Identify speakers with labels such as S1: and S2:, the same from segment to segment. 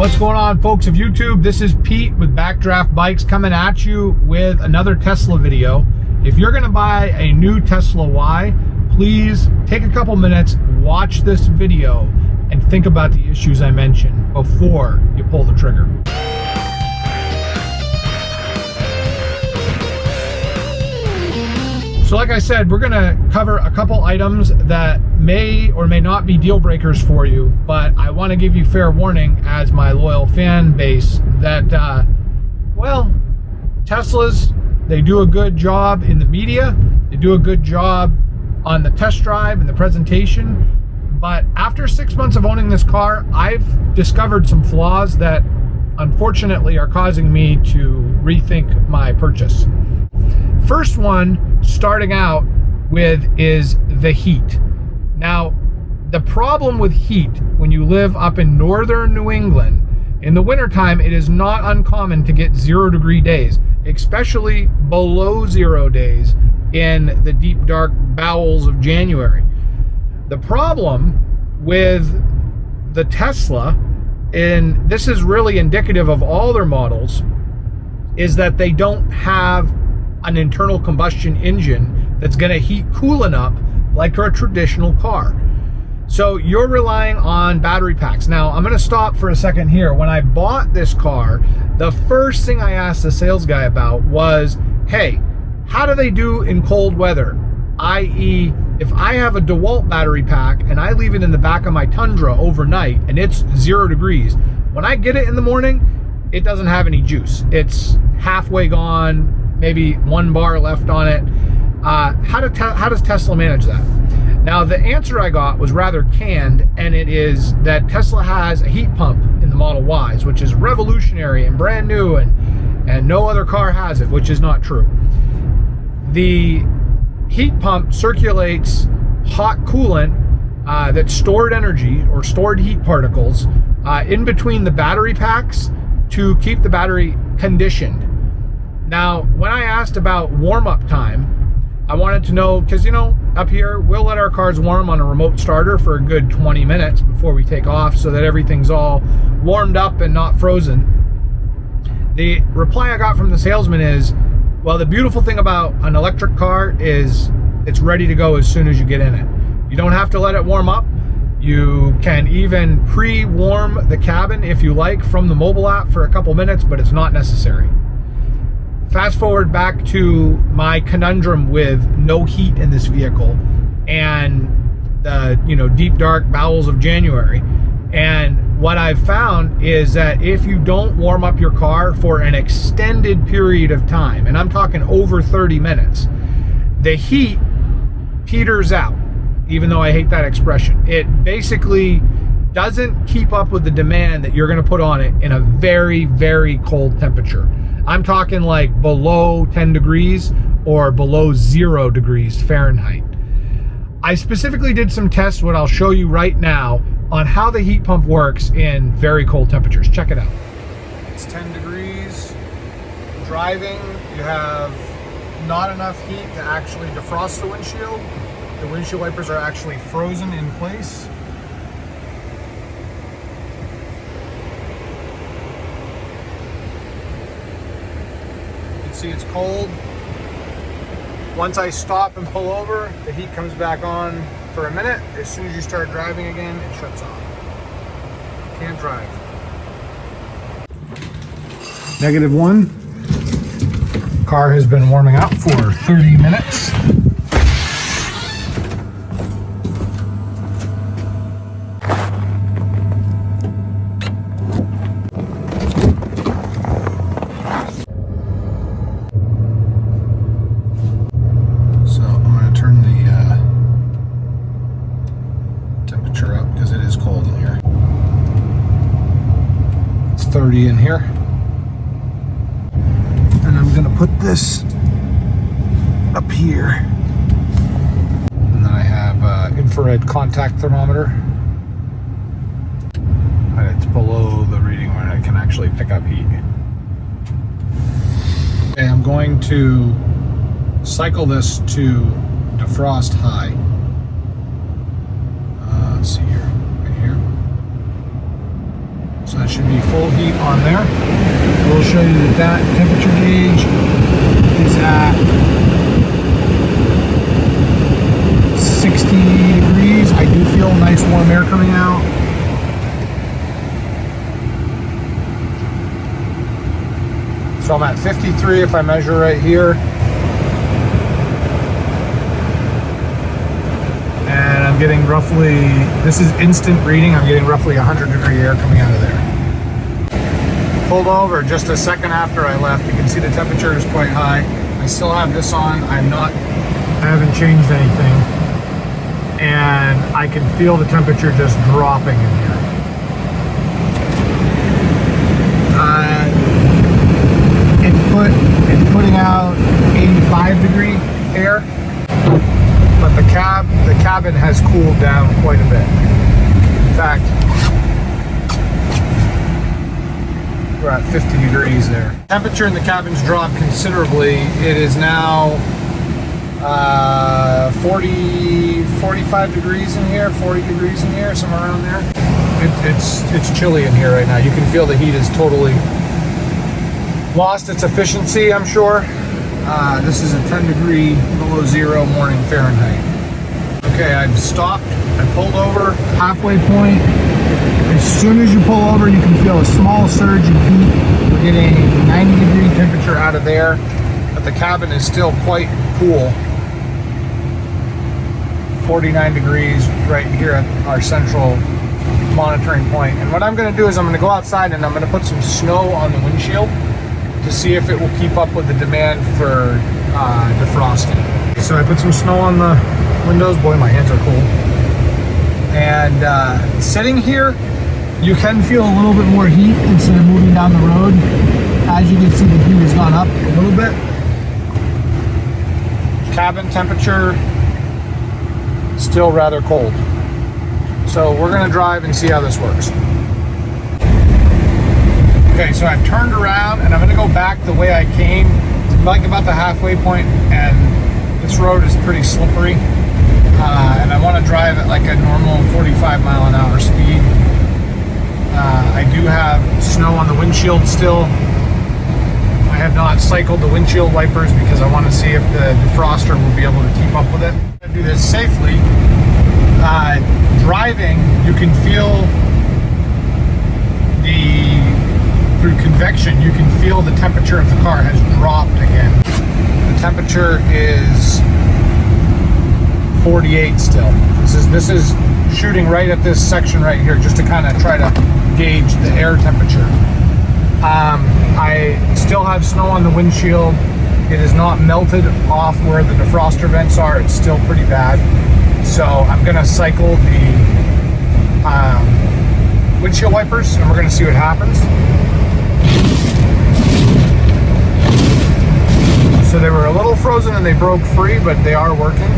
S1: What's going on, folks of YouTube? This is Pete with Backdraft Bikes coming at you with another Tesla video. If you're gonna buy a new Tesla Y, please take a couple minutes, watch this video, and think about the issues I mentioned before you pull the trigger. So like I said, we're gonna cover a couple items that may or may not be deal breakers for you, but I wanna give you fair warning as my loyal fan base that, well, Teslas, they do a good job in the media, they do a good job on the test drive and the presentation, but after 6 months of owning this car, I've discovered some flaws that unfortunately are causing me to rethink my purchase. First one, starting out with, is the heat. Now, the problem with heat when you live up in northern New England, in the wintertime, it is not uncommon to get 0-degree days, especially below 0 days in the deep, dark bowels of January. The problem with the Tesla, and this is really indicative of all their models, is that they don't have an internal combustion engine that's going to heat coolant up like a traditional car. So you're relying on battery packs. Now, I'm going to stop for a second here. When I bought this car, the first thing I asked the sales guy about was, hey, how do they do in cold weather? i.e., if I have a DeWalt battery pack and I leave it in the back of my Tundra overnight and it's 0 degrees, when I get it in the morning, it doesn't have any juice. It's halfway gone, maybe 1 bar left on it. How does Tesla manage that? Now, the answer I got was rather canned, and it is that Tesla has a heat pump in the Model Ys, which is revolutionary and brand new, and no other car has it, which is not true. The heat pump circulates hot coolant that's stored energy or stored heat particles in between the battery packs to keep the battery conditioned. Now, when I asked about warm-up time, I wanted to know, because, you know, up here, we'll let our cars warm on a remote starter for a good 20 minutes before we take off so that everything's all warmed up and not frozen. The reply I got from the salesman is, well, the beautiful thing about an electric car is it's ready to go as soon as you get in it. You don't have to let it warm up. You can even pre-warm the cabin if you like from the mobile app for a couple minutes, but it's not necessary. Fast forward back to my conundrum with no heat in this vehicle and the, you know, deep dark bowels of January. And what I've found is that if you don't warm up your car for an extended period of time, and I'm talking over 30 minutes, the heat peters out, even though I hate that expression. It basically doesn't keep up with the demand that you're going to put on it in a very, very cold temperature. I'm talking like below 10 degrees or below 0 degrees Fahrenheit. I specifically did some tests, what I'll show you right now, on how the heat pump works in very cold temperatures. Check it out. It's 10 degrees. Driving, you have not enough heat to actually defrost the windshield. The windshield wipers are actually frozen in place. See, it's cold. Once I stop and pull over, the heat comes back on for a minute. As soon as you start driving again, it shuts off. Can't drive. -1. Car has been warming up for 30 minutes. Up because it is cold in here. It's 30 in here. And I'm gonna put this up here. And then I have infrared contact thermometer. And it's below the reading where I can actually pick up heat. Okay, I'm going to cycle this to defrost high. Let's see here, right here. So that should be full full heat on there. We'll show you that that temperature gauge is at 60 degrees. I do feel nice warm air coming out. So I'm at 53 if I measure right here. And I'm getting roughly, this is instant reading, I'm getting roughly 100-degree air coming out of there. Pulled over just a second after I left. You can see the temperature is quite high. I still have this on. I haven't changed anything. And I can feel the temperature just dropping in here. It's putting out 85-degree air, but the cabin has cooled down quite a bit. In fact, we're at 50 degrees there. Temperature in the cabin's dropped considerably. It is now 45 degrees in here, 40 degrees in here, somewhere around there. It's chilly in here right now. You can feel the heat is totally lost its efficiency, I'm sure. This is a 10-degree below zero morning Fahrenheit. Okay, I've stopped. I pulled over, halfway point. As soon as you pull over, you can feel a small surge in heat. We're getting 90-degree temperature out of there, but the cabin is still quite cool. 49 degrees right here at our central monitoring point. And what I'm going to do is I'm going to go outside and I'm going to put some snow on the windshield to see if it will keep up with the demand for defrosting. So I put some snow on the windows. Boy, my hands are cold. And sitting here, you can feel a little bit more heat instead of moving down the road. As you can see, the heat has gone up a little bit. Cabin temperature, still rather cold. So we're gonna drive and see how this works. Okay, so I've turned around and I'm gonna go back the way I came, like about the halfway point, and this road is pretty slippery. And I wanna drive at like a normal 45-mile-an-hour speed. I do have snow on the windshield still. I have not cycled the windshield wipers because I wanna see if the defroster will be able to keep up with it. To do this safely, driving, you can feel through convection, you can feel the temperature of the car has dropped again. The temperature is 48 still. This is shooting right at this section right here, just to kind of try to gauge the air temperature. I still have snow on the windshield. It is not melted off where the defroster vents are. It's still pretty bad. So I'm gonna cycle the windshield wipers and we're gonna see what happens. So they were a little frozen and they broke free, but they are working.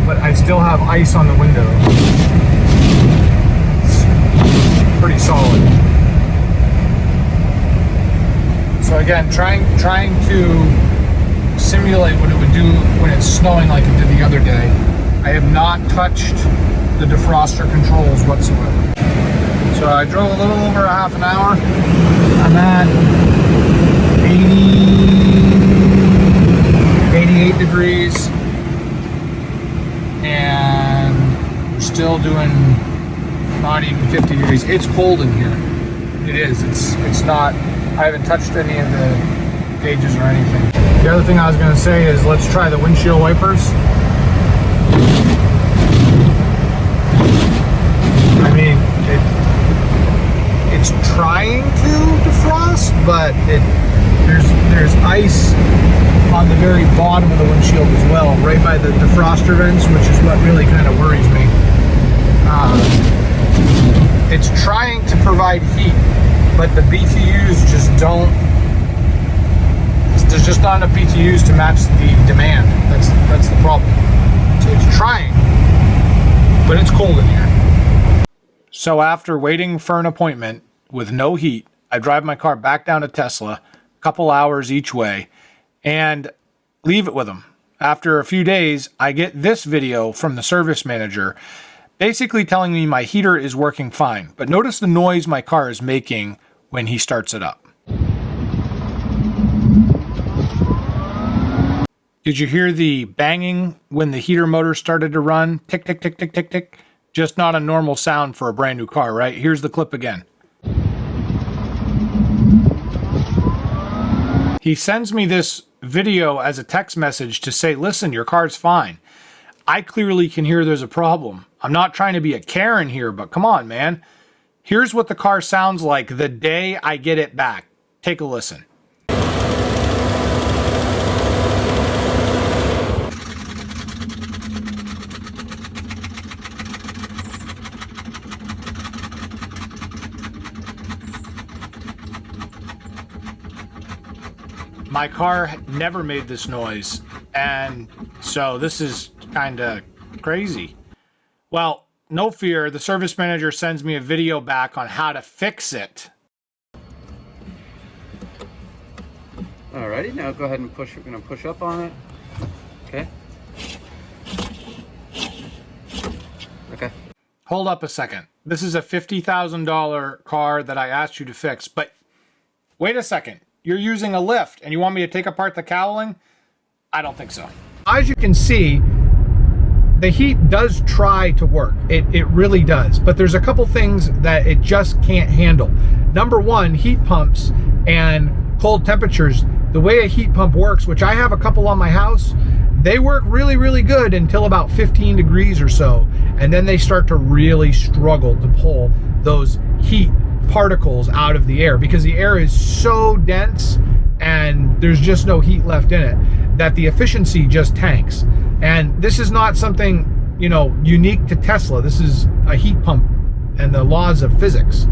S1: But I still have ice on the window. It's pretty solid. So again, trying to simulate what it would do when it's snowing like it did the other day. I have not touched the defroster controls whatsoever. So I drove a little over a half an hour. I'm at 88 degrees. And we're still doing not even 50 degrees. It's cold in here. It is. It's not. I haven't touched any of the gauges or anything. The other thing I was going to say is let's try the windshield wipers. I mean, it's trying to defrost, but there's ice on the very bottom of the windshield as well, right by the defroster vents, which is what really kind of worries me. It's trying to provide heat, but the BTUs just don't. There's just not enough BTUs to match the demand. That's the problem. So it's trying, but it's cold in here. So after waiting for an appointment with no heat, I drive my car back down to Tesla, a couple hours each way, and leave it with them. After a few days, I get this video from the service manager basically telling me my heater is working fine. But notice the noise my car is making when he starts it up. Did you hear the banging when the heater motor started to run? Tick, tick, tick, tick, tick, tick. Just not a normal sound for a brand new car, right? Here's the clip again. He sends me this video as a text message to say, listen, your car's fine. I clearly can hear there's a problem. I'm not trying to be a Karen here, but come on, man. Here's what the car sounds like the day I get it back. Take a listen. My car never made this noise, and so this is kind of crazy. Well, no fear, the service manager sends me a video back on how to fix it.
S2: Alrighty, now go ahead and push. We're going to push up on it. Okay. Okay.
S1: Hold up a second. This is a $50,000 car that I asked you to fix, but wait a second. You're using a lift and you want me to take apart the cowling? I don't think so. As you can see, the heat does try to work. It really does. But there's a couple things that it just can't handle. Number one, heat pumps and cold temperatures. The way a heat pump works, which I have a couple on my house, they work really, really good until about 15 degrees or so. And then they start to really struggle to pull those heat particles out of the air because the air is so dense and there's just no heat left in it that the efficiency just tanks. And this is not something, you know, unique to Tesla. This is a heat pump and the laws of physics.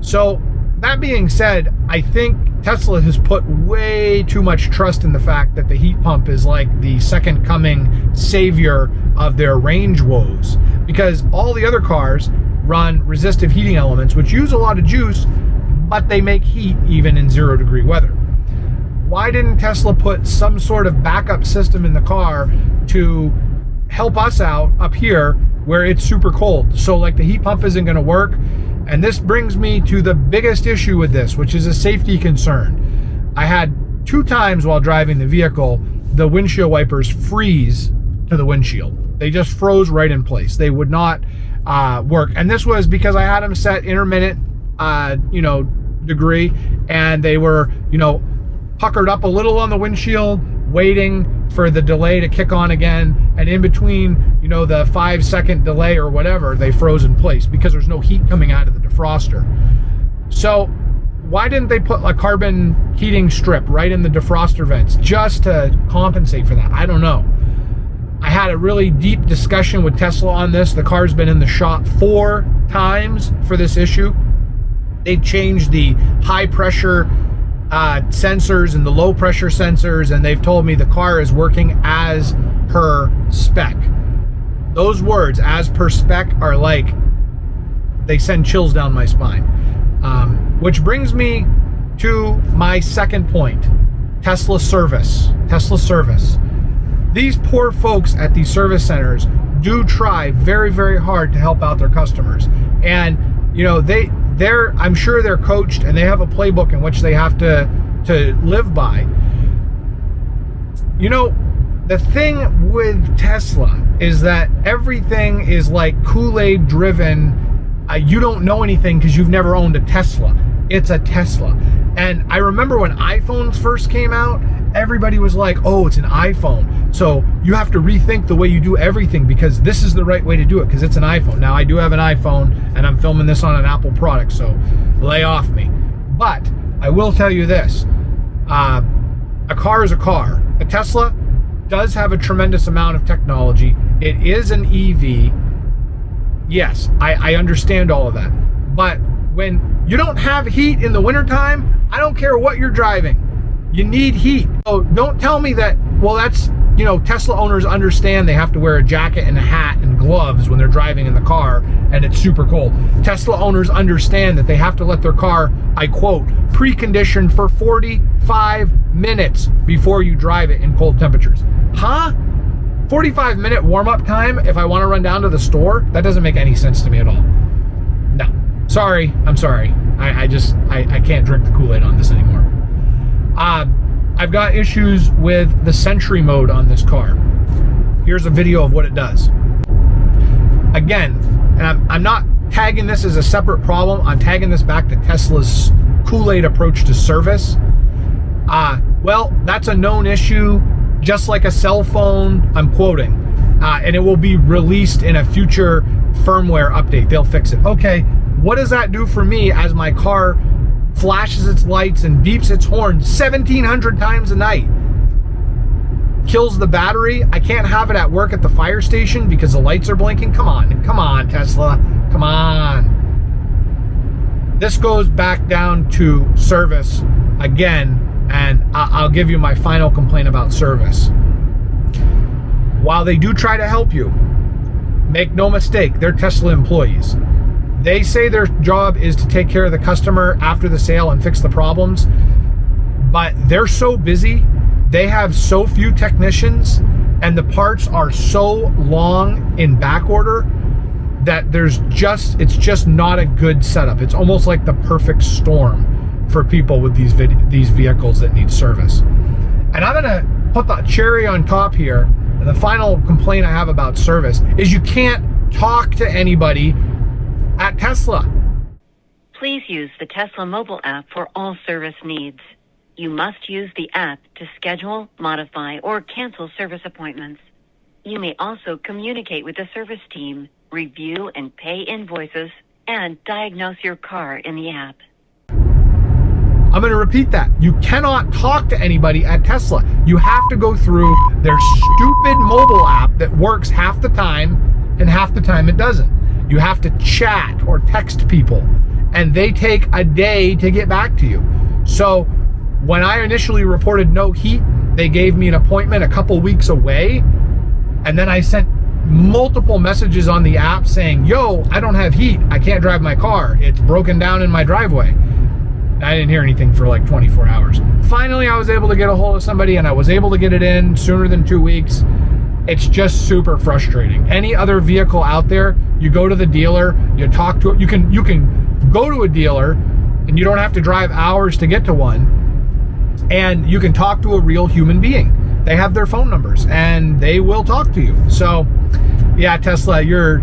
S1: So that being said, I think Tesla has put way too much trust in the fact that the heat pump is like the second coming savior of their range woes, because all the other cars run resistive heating elements, which use a lot of juice, but they make heat even in 0 degree weather. Why didn't Tesla put some sort of backup system in the car to help us out up here where it's super cold? So like the heat pump isn't going to work. And this brings me to the biggest issue with this, which is a safety concern. I had 2 times while driving the vehicle, the windshield wipers freeze to the windshield. They just froze right in place. They would not work. And this was because I had them set intermittent, degree, and they were, puckered up a little on the windshield, waiting for the delay to kick on again. And in between, the 5-second delay or whatever, they froze in place because there's no heat coming out of the defroster. So why didn't they put a carbon heating strip right in the defroster vents just to compensate for that? I don't know. I had a really deep discussion with Tesla on this. The car's been in the shop 4 times for this issue. They changed the high pressure sensors and the low pressure sensors, and they've told me the car is working as per spec. Those words, as per spec, are like, they send chills down my spine. Which brings me to my second point, Tesla service. Tesla service. These poor folks at these service centers do try very, very hard to help out their customers. And, I'm sure they're coached and they have a playbook in which they have to live by. The thing with Tesla is that everything is like Kool-Aid driven. You don't know anything because you've never owned a Tesla. It's a Tesla. And I remember when iPhones first came out, everybody was like, oh, it's an iPhone, so you have to rethink the way you do everything because this is the right way to do it because it's an iPhone. Now, I do have an iPhone, and I'm filming this on an Apple product, so lay off me. But I will tell you this. A car is a car. A Tesla does have a tremendous amount of technology. It is an EV. Yes, I understand all of that. But when you don't have heat in the wintertime, I don't care what you're driving. You need heat. So don't tell me that, well, that's, Tesla owners understand they have to wear a jacket and a hat and gloves when they're driving in the car and it's super cold. Tesla owners understand that they have to let their car, I quote, precondition for 45 minutes before you drive it in cold temperatures. Huh? 45-minute warm-up time if I want to run down to the store, that doesn't make any sense to me at all. No. Sorry. I'm sorry. I can't drink the Kool-Aid on this anymore. I've got issues with the Sentry mode on this car. Here's a video of what it does. Again, and I'm not tagging this as a separate problem. I'm tagging this back to Tesla's Kool-Aid approach to service. Well, that's a known issue, just like a cell phone, I'm quoting. And it will be released in a future firmware update. They'll fix it. Okay, what does that do for me as my car flashes its lights and beeps its horn 1,700 times a night? Kills the battery. I can't have it at work at the fire station because the lights are blinking. Come on, Tesla. Come on. This goes back down to service again, and I'll give you my final complaint about service. While they do try to help you, make no mistake, they're Tesla employees. They say their job is to take care of the customer after the sale and fix the problems, but they're so busy, they have so few technicians, and the parts are so long in back order that it's just not a good setup. It's almost like the perfect storm for people with these vehicles that need service. And I'm gonna put the cherry on top here, and the final complaint I have about service is you can't talk to anybody at Tesla.
S3: Please use the Tesla mobile app for all service needs. You must use the app to schedule, modify, or cancel service appointments. You may also communicate with the service team, review and pay invoices, and diagnose your car in the app.
S1: I'm going to repeat that. You cannot talk to anybody at Tesla. You have to go through their stupid mobile app that works half the time, and half the time it doesn't. You have to chat or text people, and they take a day to get back to you. So when I initially reported no heat, they gave me an appointment a couple weeks away, and then I sent multiple messages on the app saying, yo, I don't have heat. I can't drive my car. It's broken down in my driveway. I didn't hear anything for like 24 hours. Finally, I was able to get a hold of somebody, and I was able to get it in sooner than 2 weeks. It's just super frustrating. Any other vehicle out there, you go to the dealer, you talk to it. You can go to a dealer, and you don't have to drive hours to get to one, and you can talk to a real human being. They have their phone numbers, and they will talk to you. So, yeah, Tesla, your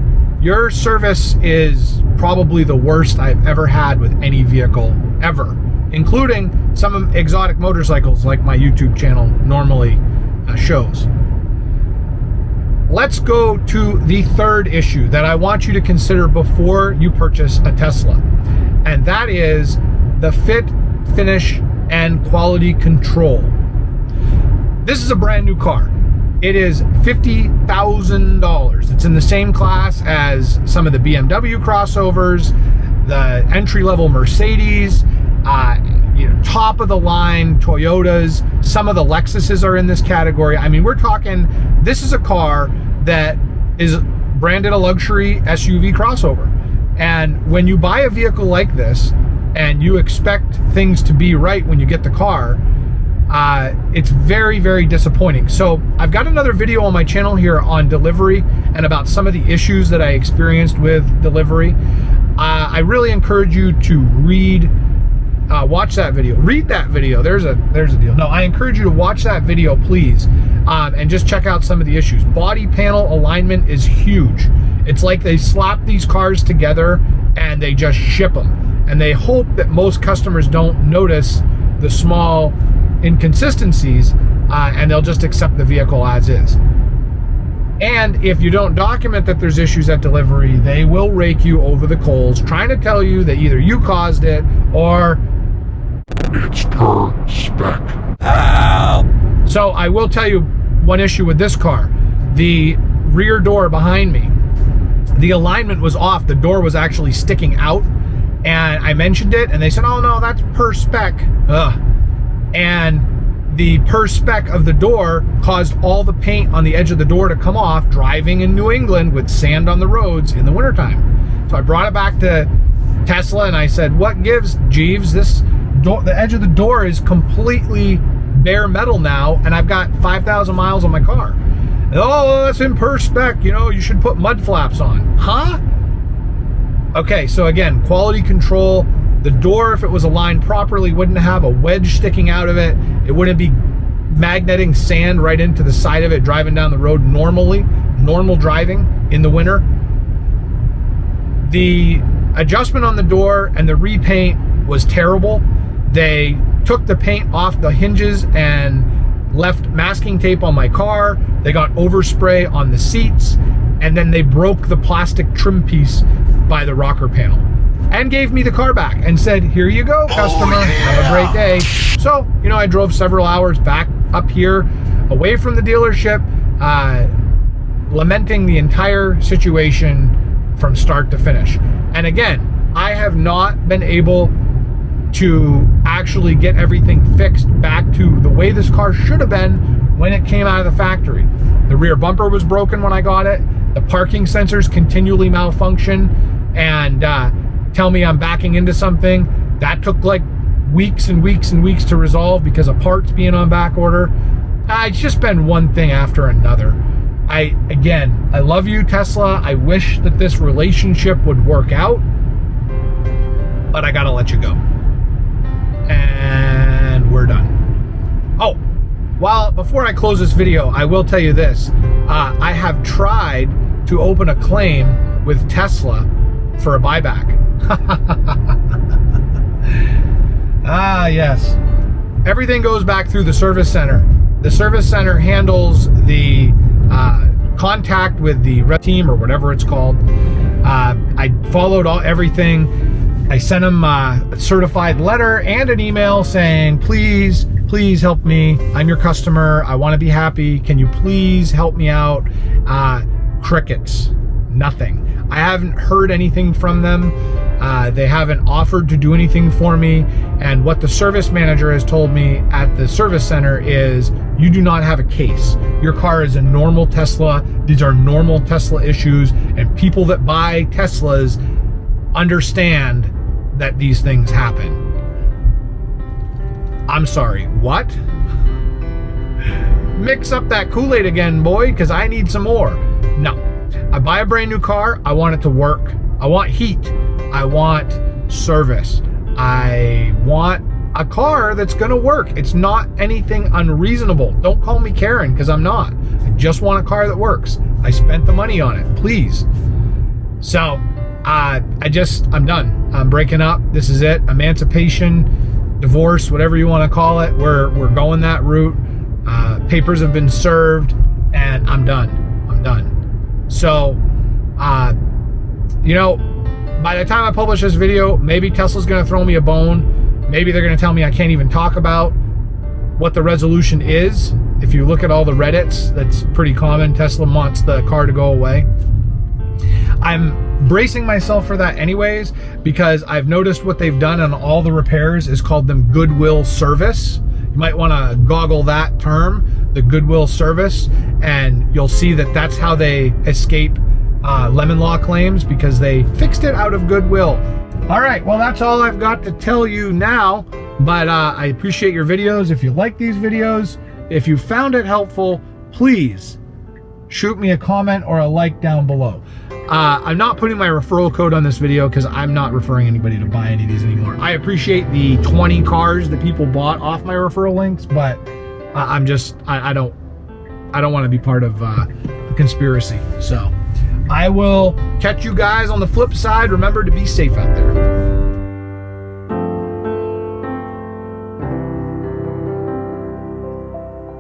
S1: service is probably the worst I've ever had with any vehicle ever, including some exotic motorcycles like my YouTube channel normally shows. Let's go to the third issue that I want you to consider before you purchase a Tesla, and that is the fit, finish, and quality control. This is a brand new car. It is $50,000. It's in the same class as some of the BMW crossovers, the entry-level Mercedes, top of the line Toyotas. Some of the Lexuses are in this category. I mean, we're talking, this is a car that is branded a luxury SUV crossover. And when you buy a vehicle like this and you expect things to be right when you get the car, it's very, very disappointing. So I've got another video on my channel here on delivery and about some of the issues that I experienced with delivery. I really encourage you to watch that video, read that video. There's a deal. No, I encourage you to watch that video, please, and just check out some of the issues. Body panel alignment is huge. It's like they slap these cars together and they just ship them. And they hope that most customers don't notice the small inconsistencies, and they'll just accept the vehicle as is. And if you don't document that there's issues at delivery, they will rake you over the coals, trying to tell you that either you caused it or it's per spec. So I will tell you one issue with this car. The rear door behind me, the alignment was off. The door was actually sticking out, and I mentioned it, and they said, oh no, that's per spec. And the per spec of the door caused all the paint on the edge of the door to come off driving in New England with sand on the roads in the wintertime. So I brought it back to Tesla and I said, what gives, Jeeves? This door, the edge of the door is completely bare metal now, and I've got 5,000 miles on my car. Oh, that's in per spec, you know, you should put mud flaps on. Huh? Okay, so again, quality control. The door, if it was aligned properly, wouldn't have a wedge sticking out of it. It wouldn't be magneting sand right into the side of it driving down the road normally, normal driving in the winter. The adjustment on the door and the repaint was terrible. They took the paint off the hinges and left masking tape on my car. They got overspray on the seats, and then they broke the plastic trim piece by the rocker panel and gave me the car back and said, here you go, customer. Oh, yeah. Have a great day. So, you know, I drove several hours back up here away from the dealership, lamenting the entire situation from start to finish. And again, I have not been able to actually get everything fixed back to the way this car should have been when it came out of the factory. The rear bumper was broken when I got it. The parking sensors continually malfunction and tell me I'm backing into something. That took like weeks and weeks and weeks to resolve because of parts being on back order. It's just been one thing after another. I love you, Tesla. I wish that this relationship would work out, but I gotta let you go. And we're done. Oh, well, before I close this video, I will tell you this. I have tried to open a claim with Tesla for a buyback. Ah, yes. Everything goes back through the service center. The service center handles the contact with the rep team or whatever it's called. I followed everything. I sent them a certified letter and an email saying, please help me. I'm your customer. I want to be happy. Can you please help me out? Crickets. Nothing. I haven't heard anything from them. They haven't offered to do anything for me. And what the service manager has told me at the service center is, you do not have a case. Your car is a normal Tesla. These are normal Tesla issues. And people that buy Teslas understand that these things happen. I'm sorry, what? Mix up that Kool-Aid again, boy, because I need some more. No. I buy a brand new car, I want it to work. I want heat. I want service. I want a car that's gonna work. It's not anything unreasonable. Don't call me Karen, because I'm not. I just want a car that works. I spent the money on it, please. So, I'm done. I'm breaking up. This is it. Emancipation, divorce, whatever you want to call it. We're going that route. Papers have been served, and I'm done. I'm done. So, you know, by the time I publish this video, maybe Tesla's going to throw me a bone. Maybe they're going to tell me I can't even talk about what the resolution is. If you look at all the Reddits, that's pretty common. Tesla wants the car to go away. I'm bracing myself for that anyways, because I've noticed what they've done on all the repairs is called them goodwill service. You might want to goggle that term, the goodwill service, and you'll see that that's how they escape lemon law claims, because they fixed it out of goodwill. All right, well, that's all I've got to tell you now, but I appreciate your videos. If you like these videos, if you found it helpful, please shoot me a comment or a like down below. I'm not putting my referral code on this video because I'm not referring anybody to buy any of these anymore. I appreciate the 20 cars that people bought off my referral links, but I don't want to be part of the conspiracy. So I will catch you guys on the flip side. Remember to be safe out there.